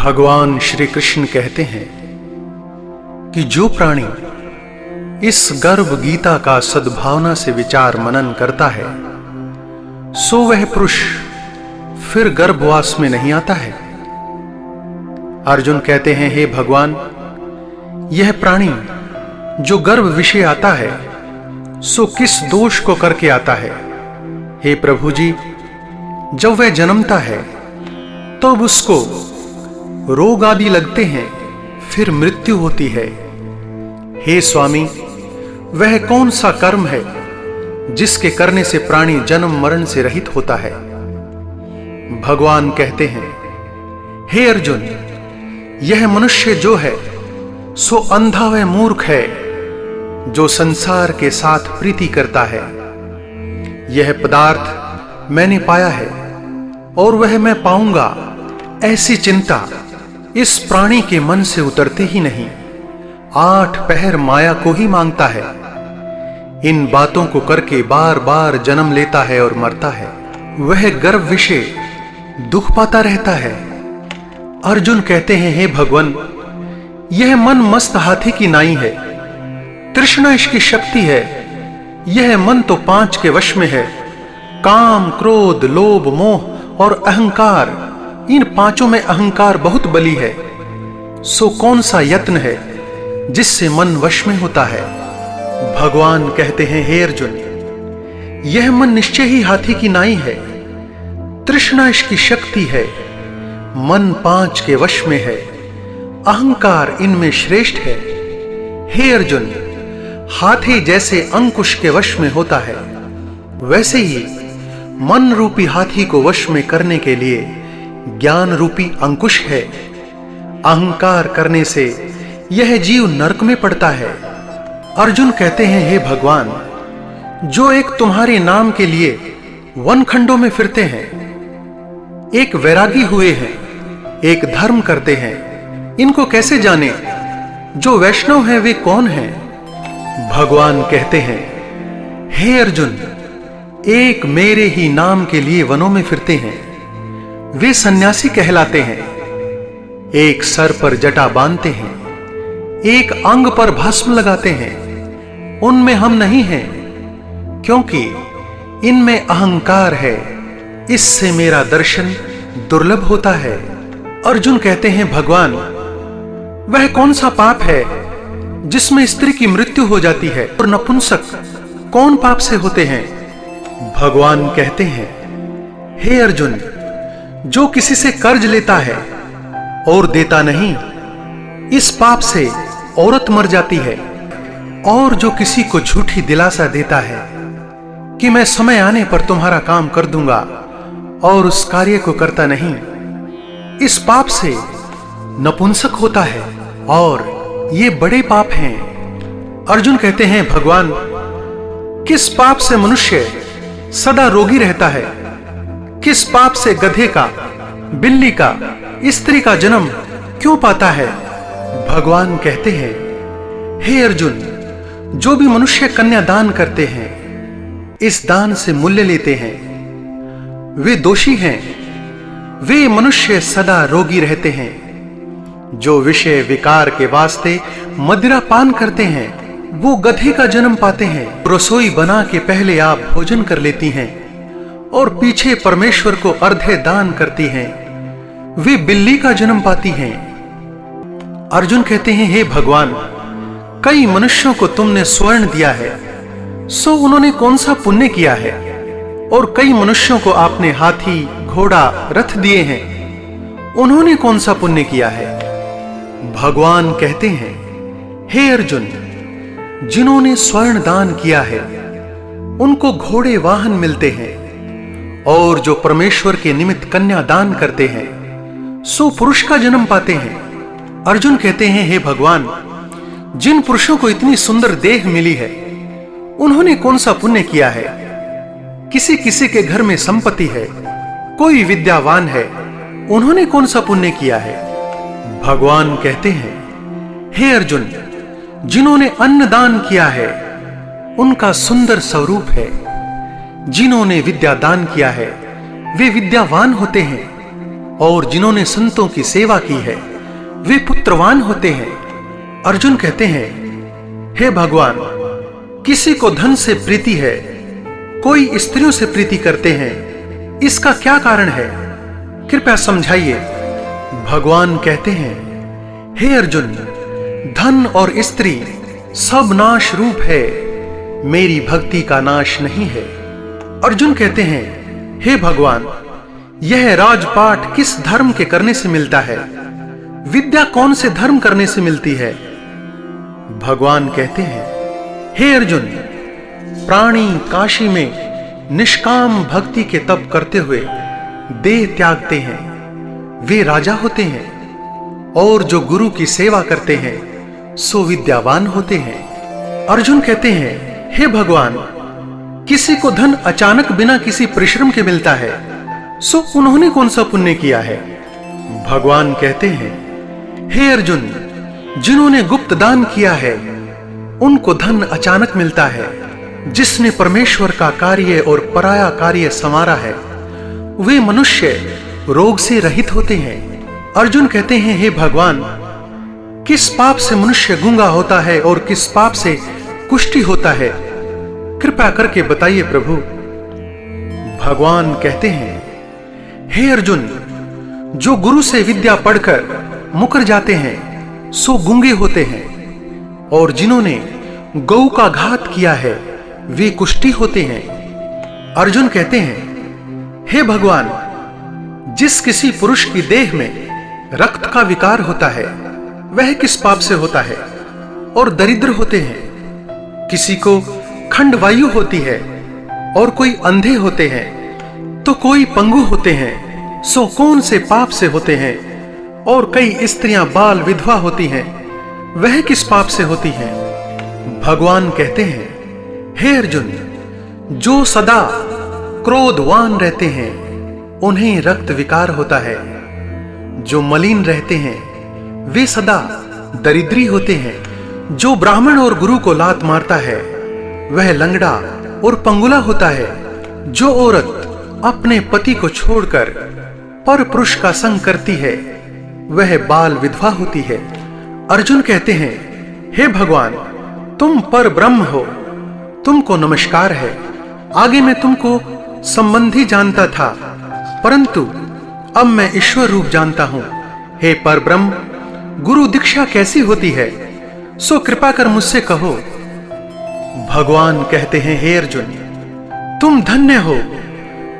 भगवान श्री कृष्ण कहते हैं कि जो प्राणी इस गर्भ गीता का सद्भावना से विचार मनन करता है सो वह पुरुष फिर गर्भवास में नहीं आता है। अर्जुन कहते हैं, हे भगवान, यह प्राणी जो गर्भ विषय आता है सो किस दोष को करके आता है। हे प्रभु जी, जब वह जन्मता है तब उसको रोग आदि लगते हैं, फिर मृत्यु होती है। हे स्वामी, वह कौन सा कर्म है जिसके करने से प्राणी जन्म मरण से रहित होता है। भगवान कहते हैं, हे अर्जुन, यह मनुष्य जो है सो अंधा व मूर्ख है जो संसार के साथ प्रीति करता है। यह पदार्थ मैंने पाया है और वह मैं पाऊंगा, ऐसी चिंता इस प्राणी के मन से उतरते ही नहीं। 8 पहर माया को ही मांगता है। इन बातों को करके बार बार जन्म लेता है और मरता है। वह गर्भ विषय दुख पाता रहता है। अर्जुन कहते हैं, हे भगवान, यह मन मस्त हाथी की नाई है। तृष्णा इसकी शक्ति है। यह मन तो 5 के वश में है। काम, क्रोध, लोभ, मोह और अहंकार, इन 5 में अहंकार बहुत बली है। सो कौन सा यत्न है जिससे मन वश में होता है। भगवान कहते हैं, हे अर्जुन, यह मन निश्चय ही हाथी की नाई है। तृष्णा इसकी शक्ति है। मन 5 के वश में है। अहंकार इनमें श्रेष्ठ है। हे अर्जुन, हाथी जैसे अंकुश के वश में होता है, वैसे ही मन रूपी हाथी को वश में करने के लिए ज्ञान रूपी अंकुश है। अहंकार करने से यह जीव नरक में पड़ता है। अर्जुन कहते हैं, हे भगवान, जो एक तुम्हारे नाम के लिए वन खंडों में फिरते हैं, एक वैरागी हुए हैं, एक धर्म करते हैं, इनको कैसे जाने? जो वैष्णव हैं वे कौन हैं? भगवान कहते हैं, हे अर्जुन, एक मेरे ही नाम के लिए वनों में फिरते हैं, वे सन्यासी कहलाते हैं। एक सर पर जटा बांधते हैं, एक अंग पर भस्म लगाते हैं, उनमें हम नहीं हैं, क्योंकि इनमें अहंकार है। इससे मेरा दर्शन दुर्लभ होता है। अर्जुन कहते हैं, भगवान, वह कौन सा पाप है जिसमें स्त्री की मृत्यु हो जाती है और नपुंसक कौन पाप से होते हैं? भगवान कहते हैं, हे अर्जुन, जो किसी से कर्ज लेता है और देता नहीं, इस पाप से औरत मर जाती है। और जो किसी को झूठी दिलासा देता है कि मैं समय आने पर तुम्हारा काम कर दूंगा और उस कार्य को करता नहीं, इस पाप से नपुंसक होता है और ये बड़े पाप हैं। अर्जुन कहते हैं, भगवान, किस पाप से मनुष्य सदा रोगी रहता है? किस पाप से गधे का, बिल्ली का, स्त्री का जन्म क्यों पाता है? भगवान कहते हैं, हे अर्जुन, जो भी मनुष्य कन्यादान करते हैं, इस दान से मूल्य लेते हैं, वे दोषी हैं। वे मनुष्य सदा रोगी रहते हैं। जो विषय विकार के वास्ते मदिरा पान करते हैं, वो गधे का जन्म पाते हैं। रसोई बना के पहले आप भोजन कर लेती हैं और पीछे परमेश्वर को अर्धे दान करती हैं, वे बिल्ली का जन्म पाती हैं। अर्जुन कहते हैं, हे भगवान, कई मनुष्यों को तुमने स्वर्ण दिया है, सो उन्होंने कौन सा पुण्य किया है? और कई मनुष्यों को आपने हाथी, घोड़ा, रथ दिए हैं, उन्होंने कौन सा पुण्य किया है? भगवान कहते हैं, हे अर्जुन, जिन्होंने स्वर्ण दान किया है उनको घोड़े वाहन मिलते हैं, और जो परमेश्वर के निमित्त कन्या दान करते हैं सो पुरुष का जन्म पाते हैं। अर्जुन कहते हैं, हे भगवान, जिन पुरुषों को इतनी सुंदर देह मिली है उन्होंने कौन सा पुण्य किया है? किसी किसी के घर में संपत्ति है, कोई विद्यावान है, उन्होंने कौन सा पुण्य किया है? भगवान कहते हैं, हे अर्जुन, जिन्होंने अन्न दान किया है उनका सुंदर स्वरूप है। जिन्होंने विद्या दान किया है वे विद्यावान होते हैं। और जिन्होंने संतों की सेवा की है वे पुत्रवान होते हैं। अर्जुन कहते हैं, हे भगवान, किसी को धन से प्रीति है, कोई स्त्रियों से प्रीति करते हैं, इसका क्या कारण है? कृपया समझाइए। भगवान कहते हैं, हे अर्जुन, धन और स्त्री सब नाश रूप है, मेरी भक्ति का नाश नहीं है। अर्जुन कहते हैं, हे भगवान, यह राजपाट किस धर्म के करने से मिलता है? विद्या कौन से धर्म करने से मिलती है? भगवान कहते हैं, हे अर्जुन, प्राणी काशी में निष्काम भक्ति के तप करते हुए देह त्यागते हैं, वे राजा होते हैं, और जो गुरु की सेवा करते हैं सो विद्यावान होते हैं। अर्जुन कहते हैं, हे भगवान, किसी को धन अचानक बिना किसी परिश्रम के मिलता है, सो उन्होंने कौन सा पुण्य किया है? भगवान कहते हैं, हे अर्जुन, जिन्होंने गुप्त दान किया है उनको धन अचानक मिलता है। जिसने परमेश्वर का कार्य और पराया कार्य संवारा है वे मनुष्य रोग से रहित होते हैं। अर्जुन कहते हैं, हे भगवान, किस पाप से मनुष्य गूंगा होता है और किस पाप से कुष्ठी होता है? कृपा करके बताइए प्रभु। भगवान कहते हैं, हे अर्जुन, जो गुरु से विद्या पढ़कर मुकर जाते हैं सो गूंगे होते हैं, और जिन्होंने गौ का घात किया है वे कुष्ठी होते हैं। अर्जुन कहते हैं, हे भगवान, जिस किसी पुरुष की देह में रक्त का विकार होता है वह किस पाप से होता है और दरिद्र होते हैं? किसी को खंडवायु होती है और कोई अंधे होते हैं तो कोई पंगु होते हैं, सो कौन से पाप से होते हैं? और कई स्त्रियां बाल विधवा होती हैं, वह किस पाप से होती हैं? भगवान कहते हैं, हे अर्जुन, जो सदा क्रोधवान रहते हैं उन्हें रक्त विकार होता है, जो मलिन रहते हैं वे सदा दरिद्री होते हैं, जो ब्राह्मण और गुरु को लात मारता है वह लंगड़ा और पंगुला होता है, जो औरत अपने पति को छोड़कर पर पुरुष का संग करती है वह बाल विधवा होती है। अर्जुन कहते हैं, हे भगवान, तुम पर ब्रह्म हो, तुमको नमस्कार है। आगे मैं तुमको संबंधी जानता था, परंतु अब मैं ईश्वर रूप जानता हूं। हे पर ब्रह्म, गुरु दीक्षा कैसी होती है, सो कृपा कर मुझसे कहो। भगवान कहते हैं, हे अर्जुन, तुम धन्य हो,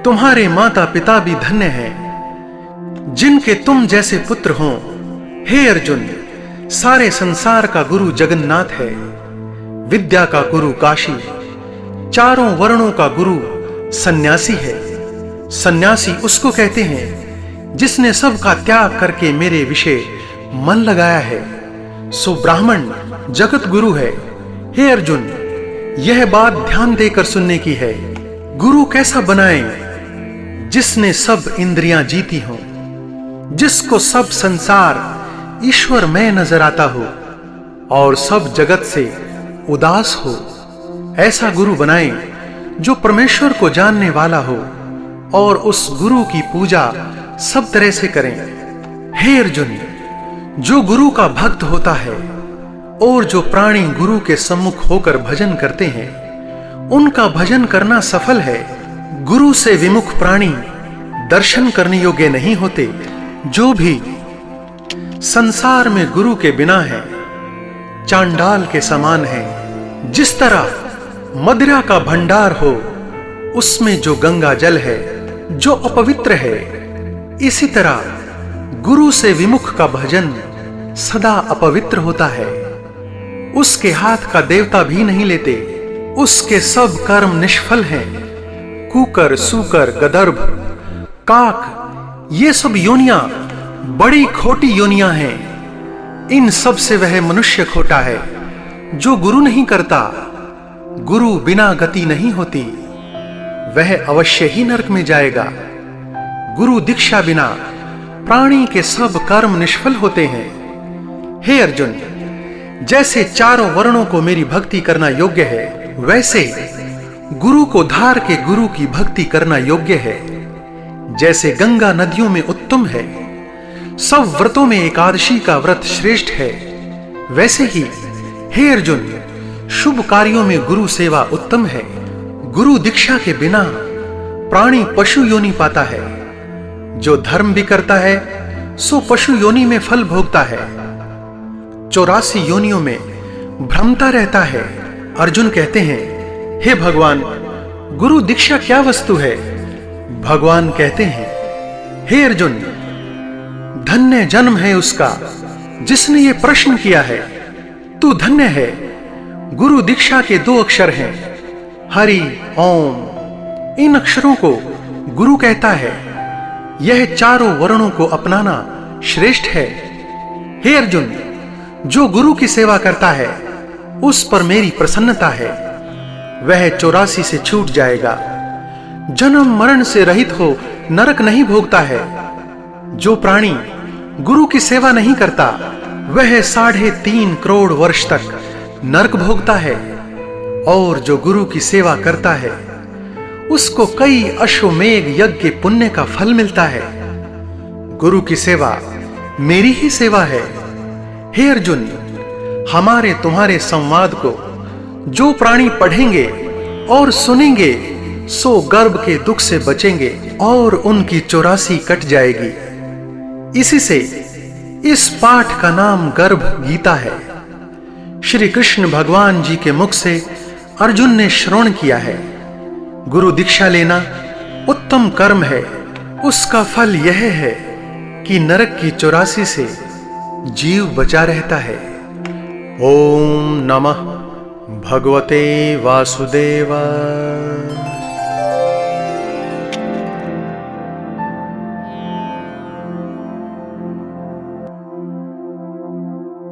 तुम्हारे माता पिता भी धन्य हैं जिनके तुम जैसे पुत्र हों। हे अर्जुन, सारे संसार का गुरु जगन्नाथ है, विद्या का गुरु काशी, चारों वर्णों का गुरु सन्यासी है। सन्यासी उसको कहते हैं जिसने सबका त्याग करके मेरे विषय मन लगाया है, सो ब्राह्मण जगत गुरु है। हे अर्जुन, यह बात ध्यान देकर सुनने की है। गुरु कैसा बनाए? जिसने सब इंद्रियां जीती हों, जिसको सब संसार ईश्वर में नजर आता हो और सब जगत से उदास हो, ऐसा गुरु बनाए जो परमेश्वर को जानने वाला हो और उस गुरु की पूजा सब तरह से करें। हे अर्जुन, जो गुरु का भक्त होता है और जो प्राणी गुरु के सम्मुख होकर भजन करते हैं उनका भजन करना सफल है। गुरु से विमुख प्राणी दर्शन करने योग्य नहीं होते। जो भी संसार में गुरु के बिना है चांडाल के समान है। जिस तरह मदिरा का भंडार हो उसमें जो गंगा जल है जो अपवित्र है, इसी तरह गुरु से विमुख का भजन सदा अपवित्र होता है। उसके हाथ का देवता भी नहीं लेते, उसके सब कर्म निष्फल हैं। कुकर, सूकर, गदर्भ, काक, ये सब योनियां बड़ी खोटी योनियां हैं। इन सब से वह मनुष्य खोटा है जो गुरु नहीं करता। गुरु बिना गति नहीं होती, वह अवश्य ही नरक में जाएगा। गुरु दीक्षा बिना प्राणी के सब कर्म निष्फल होते हैं। हे अर्जुन, जैसे चारों वर्णों को मेरी भक्ति करना योग्य है, वैसे गुरु को धार के गुरु की भक्ति करना योग्य है। जैसे गंगा नदियों में उत्तम है, सब व्रतों में एकादशी का व्रत श्रेष्ठ है, वैसे ही हे अर्जुन, शुभ कार्यों में गुरु सेवा उत्तम है। गुरु दीक्षा के बिना प्राणी पशु योनि पाता है। जो धर्म भी करता है सो पशु योनि में फल भोगता है। 84 योनियों में भ्रमता रहता है। अर्जुन कहते हैं, हे भगवान, गुरु दीक्षा क्या वस्तु है? भगवान कहते हैं, हे अर्जुन, धन्य जन्म है उसका जिसने ये प्रश्न किया है। तू धन्य है। गुरु दीक्षा के 2 अक्षर हैं, हरि ओम। इन अक्षरों को गुरु कहता है। यह चारों वर्णों को अपनाना श्रेष्ठ है। हे अर्जुन, जो गुरु की सेवा करता है उस पर मेरी प्रसन्नता है। वह 84 से छूट जाएगा, जन्म मरण से रहित हो नरक नहीं भोगता है। जो प्राणी गुरु की सेवा नहीं करता वह 3.5 करोड़ वर्ष तक नरक भोगता है, और जो गुरु की सेवा करता है उसको कई अश्वमेध यज्ञ के पुण्य का फल मिलता है। गुरु की सेवा मेरी ही सेवा है। हे अर्जुन, हमारे तुम्हारे संवाद को जो प्राणी पढ़ेंगे और सुनेंगे सो गर्भ के दुख से बचेंगे और उनकी 84 कट जाएगी। इसी से इस पाठ का नाम गर्भ गीता है। श्री कृष्ण भगवान जी के मुख से अर्जुन ने श्रवण किया है। गुरु दीक्षा लेना उत्तम कर्म है। उसका फल यह है कि नरक की 84 से जीव बचा रहता है। ओम नमः भगवते वासुदेवाय।